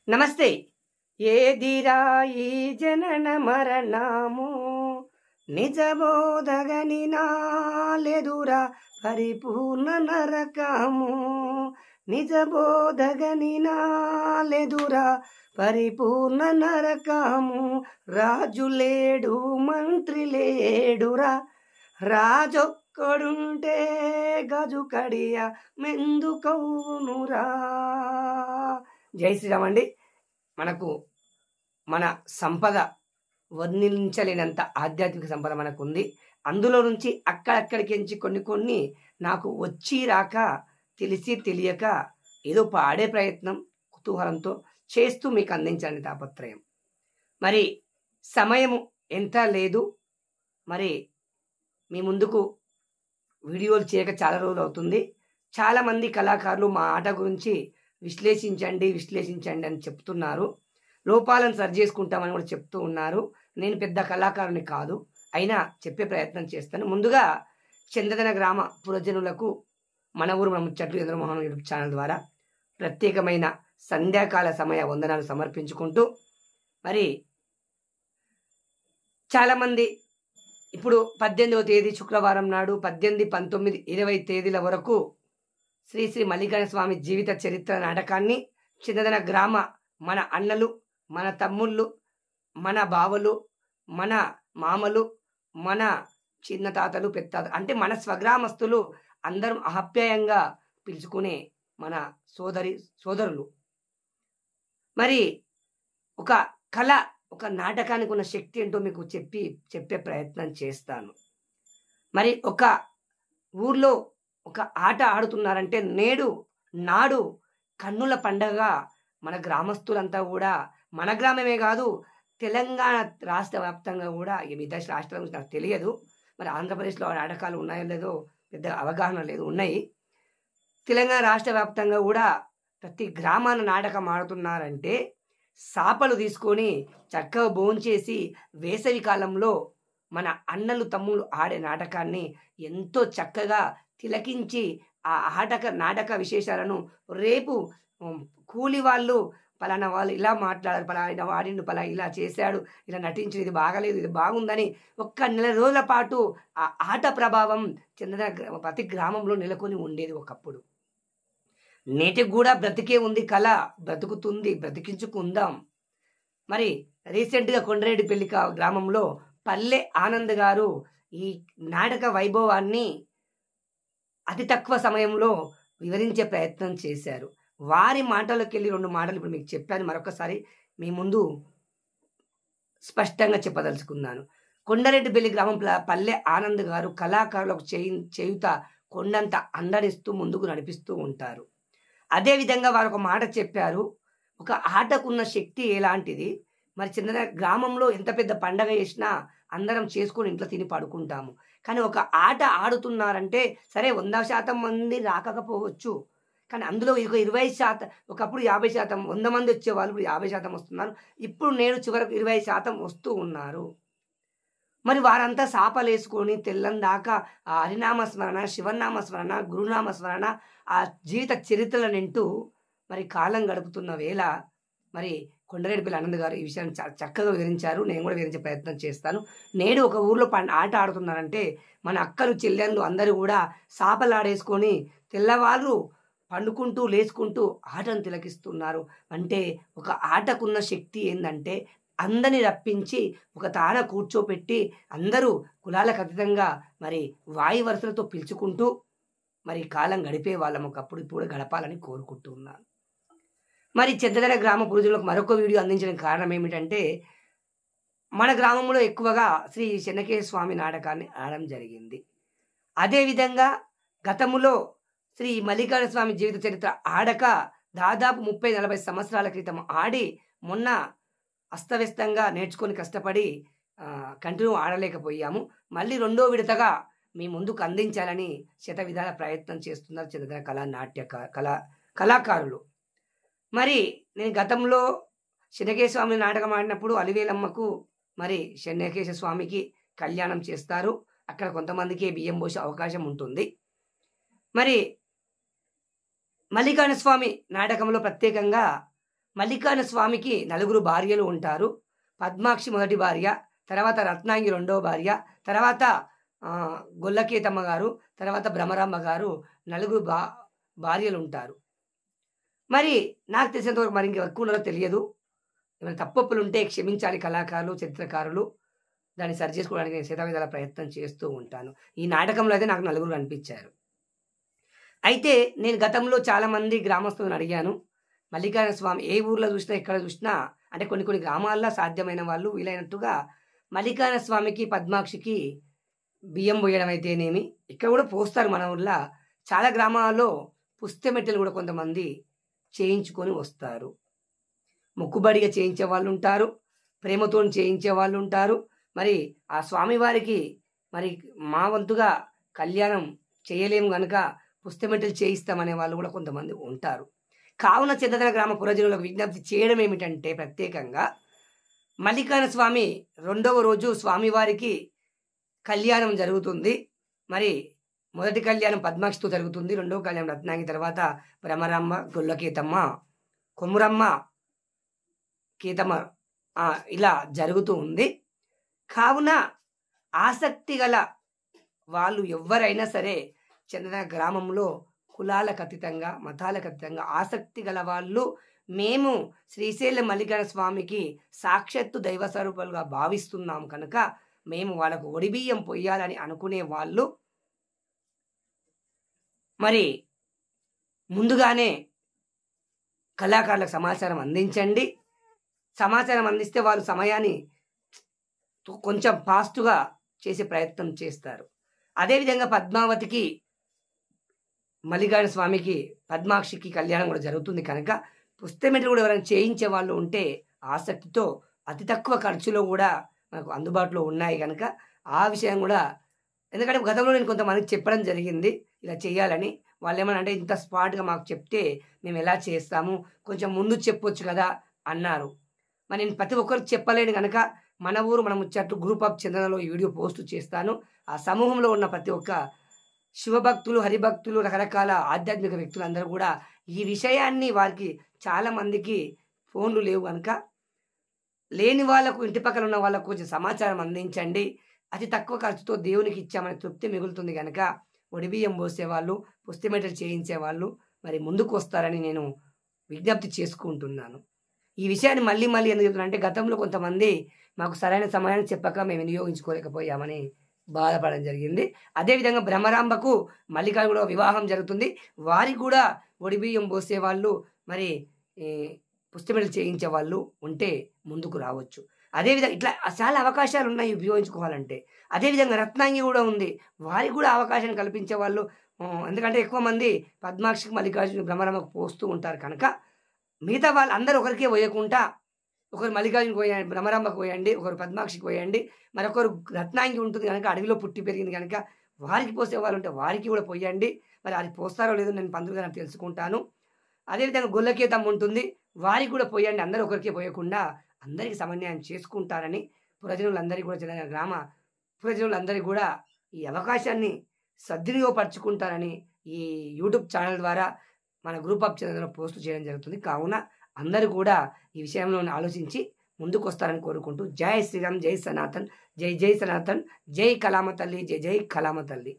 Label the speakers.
Speaker 1: నమస్తే. ఏదిరా ఈ జనన మరణము, నిజబోధగని నాలెదురా పరిపూర్ణ నరకము. నిజబోధగని నాలెదురా పరిపూర్ణ నరకము. రాజు లేడు మంత్రి లేడురా, రాజొక్కడుంటే గజు కడియ మెందుకవునురా. జై శ్రీరామ్ అండి. మనకు మన సంపద వర్ణించలేనంత ఆధ్యాత్మిక సంపద మనకు ఉంది. అందులో నుంచి అక్కడక్కడికి కొన్ని నాకు వచ్చి రాక, తెలిసి తెలియక ఏదో పాడే ప్రయత్నం కుతూహలంతో చేస్తూ మీకు అందించాలని తాపత్రయం. మరి సమయము ఎంత లేదు, మరి మీ ముందుకు వీడియోలు చేయక చాలా రోజులు అవుతుంది. చాలామంది కళాకారులు మా ఆట గురించి విశ్లేషించండి అని చెప్తున్నారు. లోపాలను సరి చేసుకుంటామని కూడా చెప్తూ ఉన్నారు. నేను పెద్ద కళాకారుని కాదు, అయినా చెప్పే ప్రయత్నం చేస్తాను. ముందుగా చంద్రదన గ్రామ పురజనులకు మన ఊరు మన ముచ్చట్లు చంద్రమోహన్ యూట్యూబ్ ఛానల్ ద్వారా ప్రత్యేకమైన సంధ్యాకాల సమయ వందనాలు సమర్పించుకుంటూ, మరి చాలామంది ఇప్పుడు 18వ తేదీ శుక్రవారం నాడు 18, 19, 20 తేదీల వరకు శ్రీ శ్రీ మల్లికార్జున స్వామి జీవిత చరిత్ర నాటకాన్ని చంద్రదన గ్రామ మన అన్నలు, మన తమ్ముళ్ళు, మన బావలు, మన మామలు, మన చిన్న తాతలు, పెద్ద అంటే మన స్వగ్రామస్తులు అందరం ఆప్యాయంగా పిలుచుకునే మన సోదరులు. మరి ఒక కళ, ఒక నాటకానికి ఉన్న శక్తి ఏంటో మీకు చెప్పే ప్రయత్నం చేస్తాను. మరి ఒక ఊర్లో ఒక ఆట ఆడుతున్నారంటే నాడు కన్నుల పండగ మన గ్రామస్తులంతా కూడా, మన గ్రామమే కాదు తెలంగాణ రాష్ట్ర వ్యాప్తంగా కూడా, మిగతా రాష్ట్రాల గురించి నాకు తెలియదు, మరి ఆంధ్రప్రదేశ్లో నాటకాలు ఉన్నాయో లేదో పెద్ద అవగాహన లేదు, ఉన్నాయి. తెలంగాణ రాష్ట్ర వ్యాప్తంగా కూడా ప్రతి గ్రామాన నాటకం ఆడుతున్నారంటే సాపలు తీసుకొని చక్కగా భోంచేసి వేసవి కాలంలో మన అన్నలు తమ్ముళ్ళు ఆడే నాటకాన్ని ఎంతో చక్కగా తిలకించి ఆ నాటక విశేషాలను రేపు కూలి వాళ్ళు పలానా వాళ్ళు ఇలా మాట్లాడారు, పలానా వాడిని ఇలా చేశాడు, ఇలా నటించి ఇది బాగలేదు, ఇది బాగుందని ఒక్క నెల రోజుల పాటు ఆ ఆట ప్రభావం ప్రతి గ్రామంలో నెలకొని ఉండేది ఒకప్పుడు. నేటికి కూడా బ్రతికే ఉంది కళ, బ్రతుకుతుంది, బ్రతికించుకుందాం. మరి రీసెంట్గా కొండరెడ్డిపల్లి గ్రామంలో పల్లె ఆనంద్ గారు ఈ నాటక వైభవాన్ని అతి తక్కువ సమయంలో వివరించే ప్రయత్నం చేశారు. వారి మాటలోకి వెళ్ళి 2 మాటలు ఇప్పుడు మీకు చెప్పాను, మరొకసారి మీ ముందు స్పష్టంగా చెప్పదలుచుకున్నాను. కొండరెడ్డిపల్లి గ్రామం పల్లె ఆనంద్ గారు కళాకారులకు చేయుత కొండంత అండనిస్తూ ముందుకు నడిపిస్తూ ఉంటారు. అదేవిధంగా వారు ఒక మాట చెప్పారు, ఒక ఆటకున్న శక్తి ఎలాంటిది. మరి చిన్న గ్రామంలో ఎంత పెద్ద పండగ చేసినా అందరం చేసుకొని ఇంట్లో తిని పడుకుంటాము, కానీ ఒక ఆట ఆడుతున్నారంటే సరే 100% మంది రాకపోవచ్చు, కానీ అందులో 20%, ఒకప్పుడు 50%, 100 మంది వచ్చేవాళ్ళు ఇప్పుడు 50% వస్తున్నారు. ఇప్పుడు చివరకు 20% వస్తూ ఉన్నారు. మరి వారంతా సాపలు వేసుకొని తెల్లని దాకా ఆ హరినామస్మరణ, శివనామస్మరణ, గురునామస్మరణ, ఆ జీవిత చరిత్రలను వింటూ మరి కాలం గడుపుతున్న వేళ మరి కొండరెడ్డిపల్లి ఆనంద్ గారు ఈ విషయాన్ని చక్కగా వివరించారు. నేను కూడా వివరించే ప్రయత్నం చేస్తాను. నేడు ఒక ఊర్లో ఆట ఆడుతున్నారంటే మన అక్కలు చెల్లెళ్ళు అందరూ కూడా సాపలు ఆడేసుకొని తెల్లవాళ్ళు పండుకుంటూ లేచుకుంటూ ఆటను తిలకిస్తున్నారు. అంటే ఒక ఆటకున్న శక్తి ఏంటంటే అందరిని రప్పించి ఒక తాన కూర్చోపెట్టి అందరూ కులాలకు అతీతంగా మరి వాయు వరుసలతో పిలుచుకుంటూ మరి కాలం గడిపే వాళ్ళం ఒకప్పుడు, ఇప్పుడు గడపాలని కోరుకుంటూ ఉన్నాను. మరి చంద్రదన గ్రామ పురుషులకు మరొక వీడియో అందించడానికి కారణం ఏమిటంటే మన గ్రామంలో ఎక్కువగా శ్రీ చెన్నకేశ్వర స్వామి నాటకాన్ని ఆడడం జరిగింది. అదేవిధంగా గతములో శ్రీ మల్లికార్జున స్వామి జీవిత చరిత్ర ఆడక దాదాపు 30-40 సంవత్సరాల క్రితం ఆడి మొన్న అస్తవ్యస్తంగా నేర్చుకొని కష్టపడి కంటిన్యూ ఆడలేకపోయాము. మళ్ళీ 2వ విడతగా మీ ముందుకు అందించాలని శత విధాల ప్రయత్నం చేస్తున్నారు చంద్రదన కళాకారులు. మరి నేను గతంలో చెన్నకేశ్వర స్వామి నాటకం ఆడినప్పుడు అలివేలమ్మకు మరి చెన్నకేశ్వర స్వామికి కళ్యాణం చేస్తారు. అక్కడ కొంతమందికి బియ్యం పోసే అవకాశం ఉంటుంది. మరి మల్లికార్జున స్వామి నాటకంలో ప్రత్యేకంగా మల్లికార్జున స్వామికి 4 భార్యలు ఉంటారు. పద్మాక్షి మొదటి భార్య, తర్వాత రత్నాంగి రెండవ భార్య, తర్వాత గొల్లకేతమ్మ గారు, తర్వాత భ్రమరాంబ గారు 4 భార్యలు ఉంటారు. మరి నాకు తెలిసినంతవరకు మరి ఇంకా ఎక్కువ ఉన్నారో తెలియదు. ఏమైనా తప్పొప్పులు ఉంటే క్షమించాలి కళాకారులు, చిత్రకారులు. దాన్ని సరి చేసుకోవడానికి నేను శతవిధాల ప్రయత్నం చేస్తూ ఉంటాను. ఈ నాటకంలో అయితే నాకు 4 కనిపించారు. అయితే నేను గతంలో చాలామంది గ్రామస్తులను అడిగాను. మల్లికార్జున స్వామి ఏ ఊర్లో చూసినా, ఎక్కడ చూసినా అంటే కొన్ని గ్రామాల్లో సాధ్యమైన వాళ్ళు వీలైనట్టుగా మల్లికార్జున స్వామికి, పద్మాక్షికి బియ్యం పోయడం అయితేనేమి, ఇక్కడ కూడా పోస్తారు మన ఊర్లో. చాలా గ్రామాల్లో పుస్తమెట్టెలు కూడా కొంతమంది చేయించుకొని వస్తారు. మొక్కుబడిగా చేయించే వాళ్ళు ఉంటారు, ప్రేమతో చేయించే వాళ్ళు ఉంటారు. మరి ఆ స్వామివారికి మరి మా వంతుగా కళ్యాణం చేయలేము కనుక పుస్తమెట్టెలు చేయిస్తామనే వాళ్ళు కూడా కొంతమంది ఉంటారు. కావున చంద్రధన గ్రామ పురజనులకు విజ్ఞప్తి చేయడం ఏమిటంటే, ప్రత్యేకంగా మల్లికార్జున స్వామి 2వ రోజు స్వామివారికి కళ్యాణం జరుగుతుంది. మరి మొదటి కళ్యాణం పద్మాక్షితో జరుగుతుంది, 2వ కళ్యాణం రత్నాంగి, తర్వాత భ్రమరాంబ, గొల్లకేతమ్మ, కొమురమ్మ, కేతమ్మ ఇలా జరుగుతూ ఉంది. కావున ఆసక్తి గల వాళ్ళు ఎవరైనా సరే చంద్రధన గ్రామంలో కులాలకు అతీతంగా, మతాలకు అతీతంగా ఆసక్తి గల వాళ్ళు, మేము శ్రీశైలం మల్లికార్జున స్వామికి సాక్షాత్తు దైవ స్వరూపాలుగా భావిస్తున్నాం కనుక మేము వాళ్ళకు ఒడిబియ్యం పొయ్యాలని అనుకునే వాళ్ళు మరి ముందుగానే కళాకారులకు సమాచారం అందించండి. సమాచారం అందిస్తే వాళ్ళు సమయాన్ని కొంచెం ఫాస్ట్గా చేసే ప్రయత్నం చేస్తారు. అదేవిధంగా పద్మావతికి, మల్లికార్జున స్వామికి, పద్మాక్షికి కళ్యాణం కూడా జరుగుతుంది కనుక పుస్తమెట్టలు కూడా ఎవరైనా చేయించే వాళ్ళు ఉంటే ఆసక్తితో అతి తక్కువ ఖర్చులో కూడా మనకు అందుబాటులో ఉన్నాయి కనుక ఆ విషయం కూడా, ఎందుకంటే గతంలో నేను కొంతమందికి చెప్పడం జరిగింది ఇలా చేయాలని. వాళ్ళు ఏమన్నా అంటే ఇంత స్పాట్గా మాకు చెప్తే మేము ఎలా చేస్తాము, కొంచెం ముందు చెప్పొచ్చు కదా అన్నారు. మరి నేను ప్రతి ఒక్కరికి చెప్పలేను కనుక మన ఊరు మనం ముచ్చట్లు గ్రూప్ ఆఫ్ చంద్రనలో ఈ వీడియో పోస్ట్ చేస్తాను. ఆ సమూహంలో ఉన్న ప్రతి ఒక్క శివభక్తులు, హరిభక్తులు, రకరకాల ఆధ్యాత్మిక వ్యక్తులు అందరూ కూడా ఈ విషయాన్ని, వారికి చాలామందికి ఫోన్లు లేవు కనుక లేని వాళ్ళకు, ఇంటి పక్కన ఉన్న వాళ్ళకు కొంచెం సమాచారం అందించండి. అతి తక్కువ ఖర్చుతో దేవునికి ఇచ్చామని తృప్తి మిగులుతుంది కనుక ఒడిబియ్యం పోసేవాళ్ళు, పుస్తమెట్టలు చేయించేవాళ్ళు మరి ముందుకు వస్తారని నేను విజ్ఞప్తి చేసుకుంటున్నాను. ఈ విషయాన్ని మళ్ళీ ఎందుకు చెప్తున్నా అంటే, గతంలో కొంతమంది మాకు సరైన సమయాన్ని చెప్పక మేము వినియోగించుకోలేకపోయామని బాధపడడం జరిగింది. అదేవిధంగా భ్రమరాంబకు మల్లికార్జున వివాహం జరుగుతుంది. వారికి కూడా ఒడిబియ్యం పోసేవాళ్ళు, మరి పుస్తమెట్టలు చేయించే వాళ్ళు ఉంటే ముందుకు రావచ్చు. అదేవిధంగా ఇట్లా చాలా అవకాశాలు ఉన్నాయి ఉపయోగించుకోవాలంటే. అదేవిధంగా రత్నాంగి కూడా ఉంది, వారికి కూడా అవకాశం కల్పించే వాళ్ళు. ఎందుకంటే ఎక్కువ మంది పద్మాక్షికి, మల్లికార్జున, భ్రమరాంబకు పోస్తూ ఉంటారు కనుక మిగతా వాళ్ళు అందరూ ఒకరికే పోయకుండా, ఒకరు మల్లికార్జునకు పోయండి, భ్రమరాంబకు పోయండి, ఒకరు పద్మాక్షికి పోయండి, మరొకరు రత్నాంగి ఉంటుంది కనుక అడవిలో పుట్టి పెరిగింది కనుక వారికి పోసే వాళ్ళు ఉంటే వారికి కూడా పోయండి. మరి అది పోస్తారో లేదో నేను పంతులుగా నాకు తెలుసుకుంటాను. అదేవిధంగా గొల్లకేతమ్మ ఉంటుంది, వారికి కూడా పోయండి. అందరూ ఒకరికే పోయకుండా అందరికీ సమన్వయం చేసుకుంటారని పురజనులందరికీ కూడా, చంద్రధన గ్రామ పురజనులందరికీ కూడా ఈ అవకాశాన్ని సద్వినియోగపరచుకుంటారని ఈ యూట్యూబ్ ఛానల్ ద్వారా మన గ్రూప్ ఆఫ్ చంద్రధనలో పోస్ట్ చేయడం జరుగుతుంది. కావున అందరూ కూడా ఈ విషయంలో ఆలోచించి ముందుకు వస్తారని కోరుకుంటూ, జై శ్రీరామ్, జై సనాతన్, జై జై సనాతన్, జై కళామ తల్లి, జై జై కళామ తల్లి.